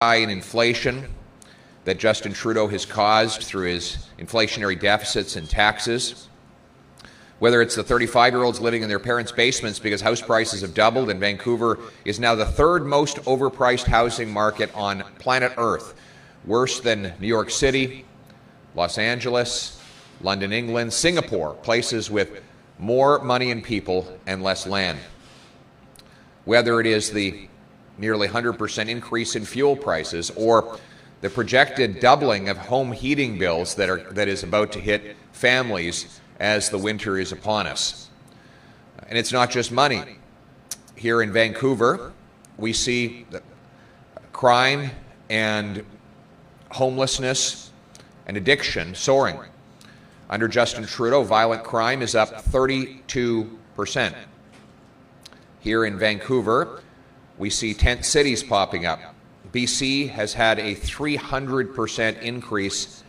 high in inflation that Justin Trudeau has caused through his inflationary deficits and taxes, whether it's the 35-year-olds living in their parents' basements because house prices have doubled and Vancouver is now the third most overpriced housing market on planet Earth, worse than New York City, Los Angeles, London, England, Singapore, places with more money and people and less land. Whether it is the nearly 100% increase in fuel prices or the projected doubling of home heating bills that is about to hit families as the winter is upon us. And it's not just money. Here in Vancouver, we see crime and homelessness and addiction soaring. Under Justin Trudeau, violent crime is up 32%. Here in Vancouver, we see tent cities popping up. BC has had a 300% increase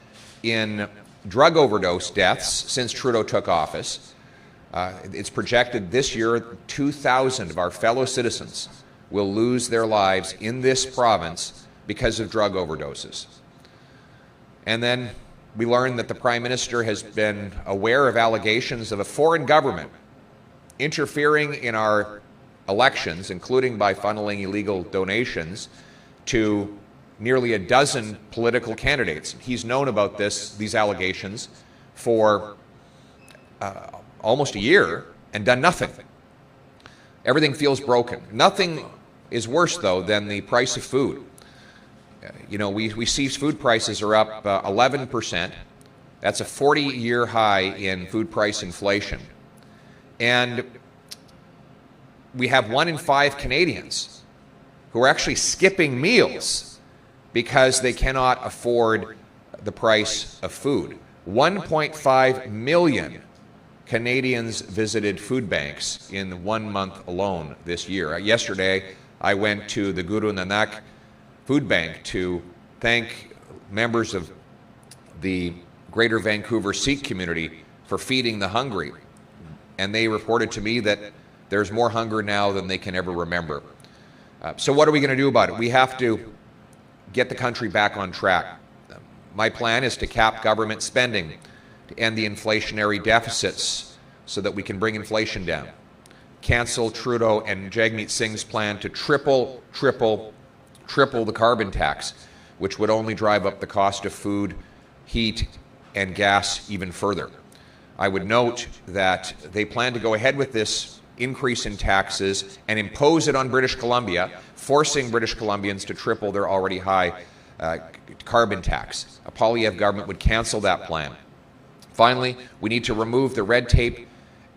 in drug overdose deaths since Trudeau took office. It's projected this year 2,000 of our fellow citizens will lose their lives in this province because of drug overdoses. And then we learned that the Prime Minister has been aware of allegations of a foreign government interfering in our elections, including by funneling illegal donations to nearly a dozen political candidates. He's known about these allegations for almost a year and done nothing. Everything feels broken. Nothing is worse, though, than the price of food. You know, we see food prices are up 11%. That's a 40-year high in food price inflation. And we have 1 in 5 Canadians who are actually skipping meals because they cannot afford the price of food. 1.5 million Canadians visited food banks in 1 month alone this year. Yesterday, I went to the Guru Nanak Food Bank to thank members of the Greater Vancouver Sikh community for feeding the hungry. And they reported to me that there's more hunger now than they can ever remember. So what are we going to do about it? We have to get the country back on track. My plan is to cap government spending, to end the inflationary deficits so that we can bring inflation down. Cancel Trudeau and Jagmeet Singh's plan to triple the carbon tax, which would only drive up the cost of food, heat, and gas even further. I would note that they plan to go ahead with this increase in taxes and impose it on British Columbia, forcing British Columbians to triple their already high carbon tax. A Poilievre government would cancel that plan. Finally, we need to remove the red tape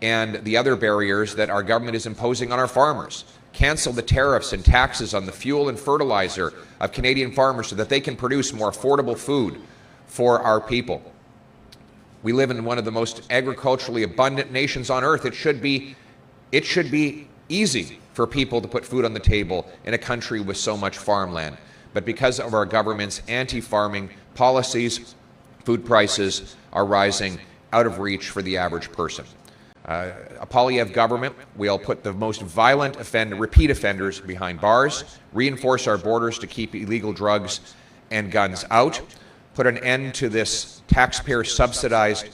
and the other barriers that our government is imposing on our farmers. Cancel the tariffs and taxes on the fuel and fertilizer of Canadian farmers so that they can produce more affordable food for our people. We live in one of the most agriculturally abundant nations on earth. It should be easy for people to put food on the table in a country with so much farmland. But because of our government's anti-farming policies, food prices are rising out of reach for the average person. A Poilievre government will put the most violent repeat offenders behind bars, reinforce our borders to keep illegal drugs and guns out, put an end to this taxpayer-subsidized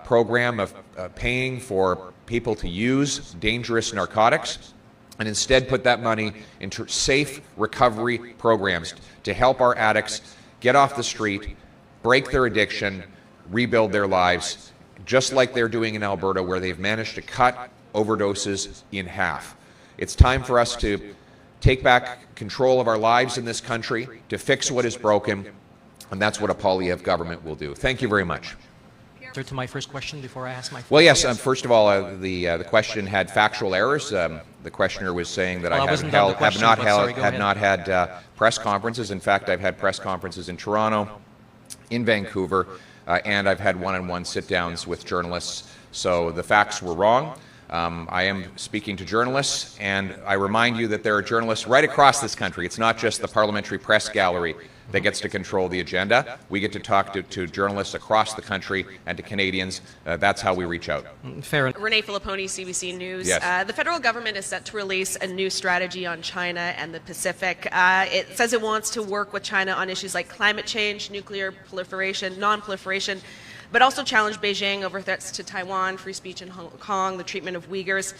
program of paying for people to use dangerous narcotics, and instead put that money into safe recovery programs to help our addicts get off the street, break their addiction, rebuild their lives, just like they're doing in Alberta, where they've managed to cut overdoses in half. It's time for us to take back control of our lives in this country, to fix what is broken, and that's what a Poilievre government will do. Thank you very much. To my first question before I ask my Well, yes, first of all, the question had factual errors. The questioner was saying that I have not had press conferences. In fact, I've had press conferences in Toronto, in Vancouver, and I've had one-on-one sit-downs with journalists. So the facts were wrong. I am speaking to journalists, and I remind you that there are journalists right across this country. It's not just the parliamentary press gallery that gets to control the agenda. We get to talk to journalists across the country and to Canadians. That's how we reach out. Fair enough. Renee Filipponi, CBC News. Yes. The federal government is set to release a new strategy on China and the Pacific. It says it wants to work with China on issues like climate change, nuclear proliferation, non-proliferation, but also challenge Beijing over threats to Taiwan, free speech in Hong Kong, the treatment of Uyghurs.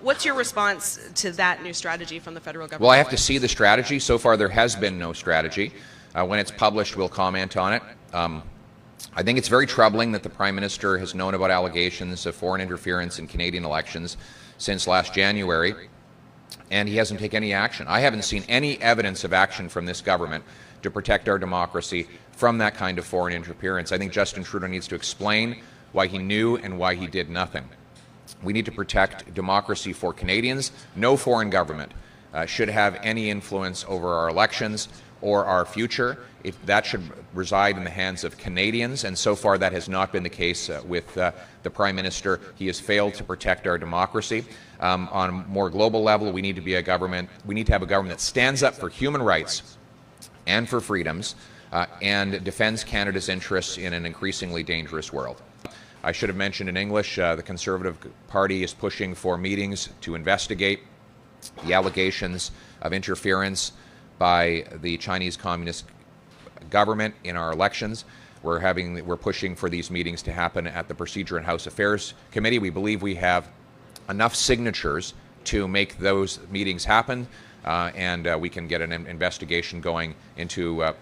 What's your response to that new strategy from the federal government? Well, I have to see the strategy. So far, there has been no strategy. When it's published, we'll comment on it. I think it's very troubling that the Prime Minister has known about allegations of foreign interference in Canadian elections since last January, and he hasn't taken any action. I haven't seen any evidence of action from this government to protect our democracy from that kind of foreign interference. I think Justin Trudeau needs to explain why he knew and why he did nothing. We need to protect democracy for Canadians. No foreign government should have any influence over our elections or our future. That should reside in the hands of Canadians, and so far that has not been the case with the Prime Minister. He has failed to protect our democracy. On a more global level, we need to have a government that stands up for human rights and for freedoms and defends Canada's interests in an increasingly dangerous world. I should have mentioned in English, the Conservative Party is pushing for meetings to investigate the allegations of interference by the Chinese Communist government in our elections. We're pushing for these meetings to happen at the Procedure and House Affairs Committee. We believe we have enough signatures to make those meetings happen, and we can get an investigation going into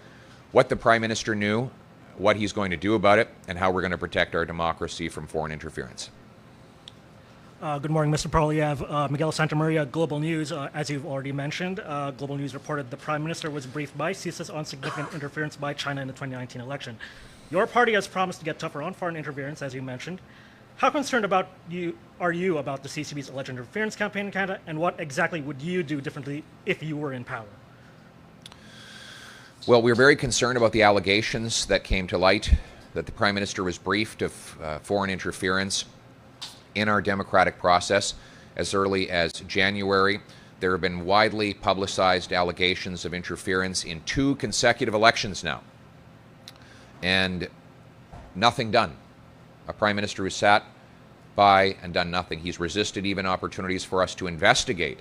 what the Prime Minister knew, what he's going to do about it, and how we're going to protect our democracy from foreign interference. Good morning, Mr. Poilievre. Miguel Santamaria, Global News. As you've already mentioned, Global News reported the Prime Minister was briefed by CSIS on significant interference by China in the 2019 election. Your party has promised to get tougher on foreign interference, as you mentioned. How concerned are you about the CCB's alleged interference campaign in Canada, and what exactly would you do differently if you were in power? Well, we're very concerned about the allegations that came to light that the Prime Minister was briefed of foreign interference in our democratic process as early as January. There have been widely publicized allegations of interference in 2 consecutive elections now, and nothing done. A Prime Minister who sat by and done nothing. He's resisted even opportunities for us to investigate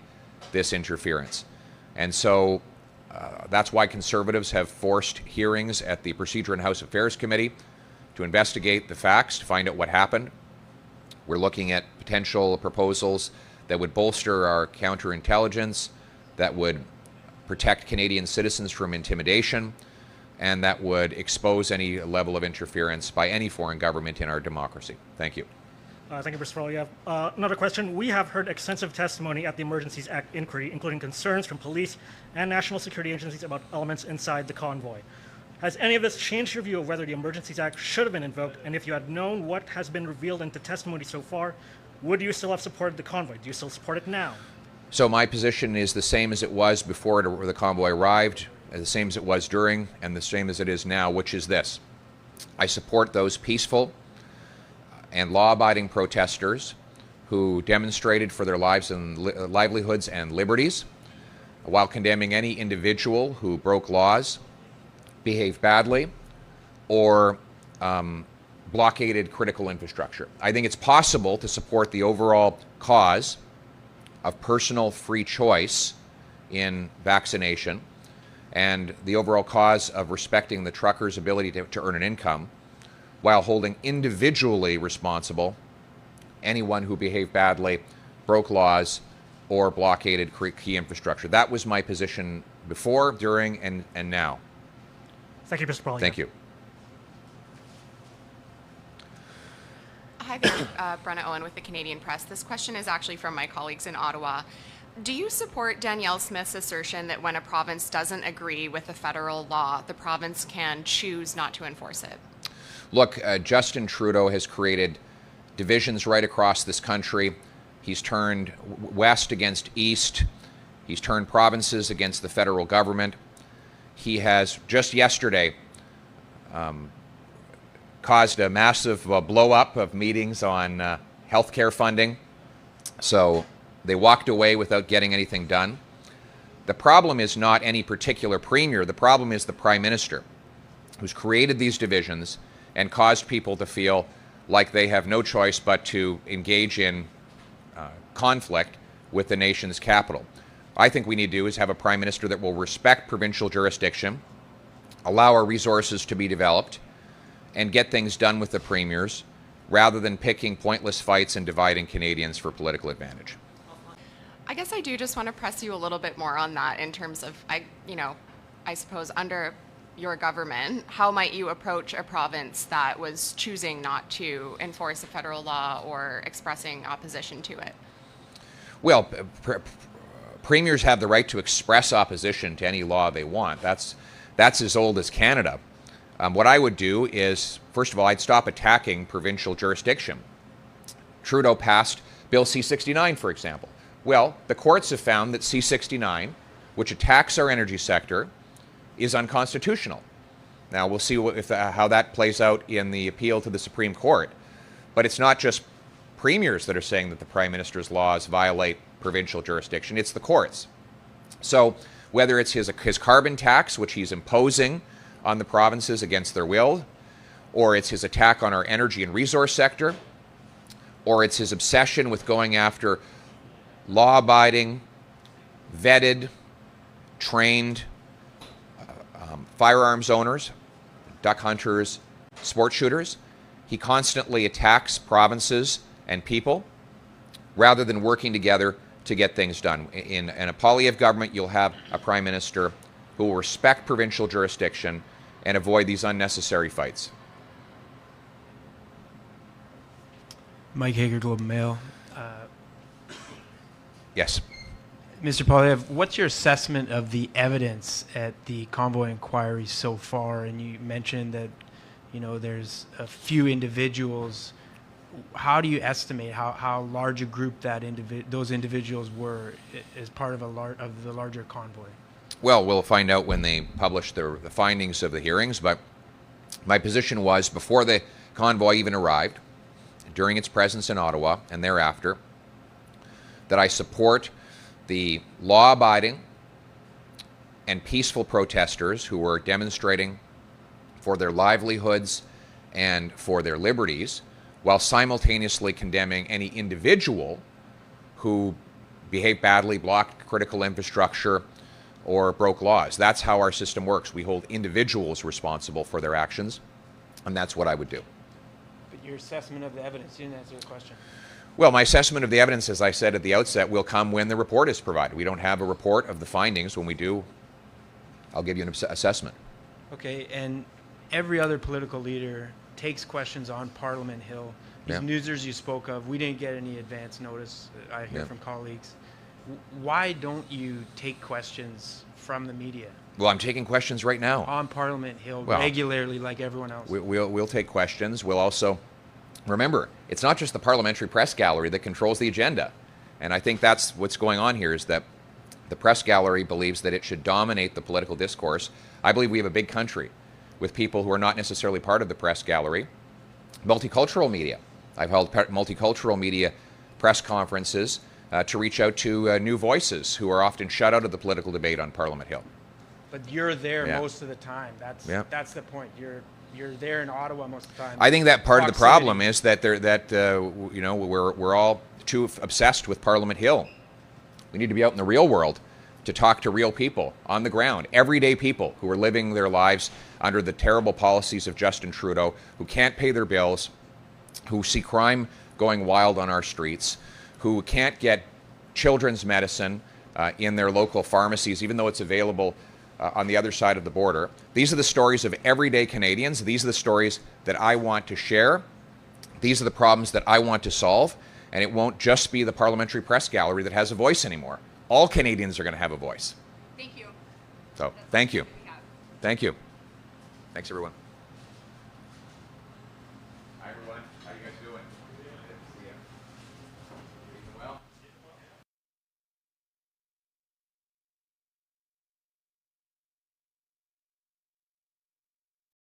this interference. And so that's why Conservatives have forced hearings at the Procedure and House Affairs Committee to investigate the facts, to find out what happened. We're looking at potential proposals that would bolster our counterintelligence, that would protect Canadian citizens from intimidation, and that would expose any level of interference by any foreign government in our democracy. Thank you. Thank you, Mr. Poilievre. Another question. We have heard extensive testimony at the Emergencies Act inquiry, including concerns from police and national security agencies about elements inside the convoy. Has any of this changed your view of whether the Emergencies Act should have been invoked? And if you had known what has been revealed into testimony so far, would you still have supported the convoy? Do you still support it now? So my position is the same as it was before the convoy arrived, the same as it was during, and the same as it is now, which is this. I support those peaceful and law-abiding protesters who demonstrated for their lives and livelihoods and liberties, while condemning any individual who broke laws, behaved badly, or blockaded critical infrastructure. I think it's possible to support the overall cause of personal free choice in vaccination and the overall cause of respecting the trucker's ability to earn an income, while holding individually responsible anyone who behaved badly, broke laws, or blockaded key infrastructure. That was my position before, during, and now. Thank you, Mr. Poilievre. Thank you. Hi there, Brenna Owen with the Canadian Press. This question is actually from my colleagues in Ottawa. Do you support Danielle Smith's assertion that when a province doesn't agree with a federal law, the province can choose not to enforce it? Look, Justin Trudeau has created divisions right across this country. He's turned west against east. He's turned provinces against the federal government. He has, just yesterday, caused a massive blow-up of meetings on healthcare funding So they walked away without getting anything done. The problem is not any particular premier. The problem is the Prime Minister, who's created these divisions and caused people to feel like they have no choice but to engage in conflict with the nation's capital. I think we need to do is have a Prime Minister that will respect provincial jurisdiction, allow our resources to be developed, and get things done with the premiers, rather than picking pointless fights and dividing Canadians for political advantage. I guess I do just want to press you a little bit more on that in terms of, I suppose under your government, how might you approach a province that was choosing not to enforce a federal law or expressing opposition to it? Well, premiers have the right to express opposition to any law they want. That's as old as Canada. What I would do is, first of all, I'd stop attacking provincial jurisdiction. Trudeau passed Bill C-69, for example. Well, the courts have found that C-69, which attacks our energy sector, is unconstitutional. Now, we'll see how that plays out in the appeal to the Supreme Court. But it's not just premiers that are saying that the Prime Minister's laws violate provincial jurisdiction, it's the courts. So whether it's his carbon tax, which he's imposing on the provinces against their will, or it's his attack on our energy and resource sector, or it's his obsession with going after law-abiding, vetted, trained firearms owners, duck hunters, sport shooters, he constantly attacks provinces and people rather than working together to get things done. In a Poilievre government, you'll have a Prime Minister who will respect provincial jurisdiction and avoid these unnecessary fights. Mike Hager, Globe and Mail. Yes. Mr. Poilievre, what's your assessment of the evidence at the convoy inquiry so far? And you mentioned that, there's a few individuals. How do you estimate how large a group those individuals were as part of the larger convoy? Well, we'll find out when they publish the findings of the hearings, but my position was, before the convoy even arrived, during its presence in Ottawa and thereafter, that I support the law-abiding and peaceful protesters who were demonstrating for their livelihoods and for their liberties, while simultaneously condemning any individual who behaved badly, blocked critical infrastructure, or broke laws. That's how our system works. We hold individuals responsible for their actions, and that's what I would do. But your assessment of the evidence, you didn't answer the question. Well, my assessment of the evidence, as I said at the outset, will come when the report is provided. We don't have a report of the findings. When we do, I'll give you an assessment. Okay, and every other political leader takes questions on Parliament Hill. These newsers you spoke of, we didn't get any advance notice, I hear from colleagues. Why don't you take questions from the media? Well, I'm taking questions right now. On Parliament Hill regularly like everyone else. We'll take questions. We'll also, remember, it's not just the parliamentary press gallery that controls the agenda. And I think that's what's going on here, is that the press gallery believes that it should dominate the political discourse. I believe we have a big country with people who are not necessarily part of the press gallery. Multicultural media. I've held multicultural media press conferences to reach out to new voices who are often shut out of the political debate on Parliament Hill. But you're there most of the time. That's the point. You're there in Ottawa most of the time. I think that part of the problem is that we're all too obsessed with Parliament Hill. We need to be out in the real world to talk to real people on the ground, everyday people who are living their lives under the terrible policies of Justin Trudeau, who can't pay their bills, who see crime going wild on our streets, who can't get children's medicine in their local pharmacies, even though it's available on the other side of the border. These are the stories of everyday Canadians. These are the stories that I want to share. These are the problems that I want to solve. And it won't just be the parliamentary press gallery that has a voice anymore. All Canadians are going to have a voice. Thank you. So, thank you. Thank you. Thanks, everyone. Hi, everyone. How you guys doing?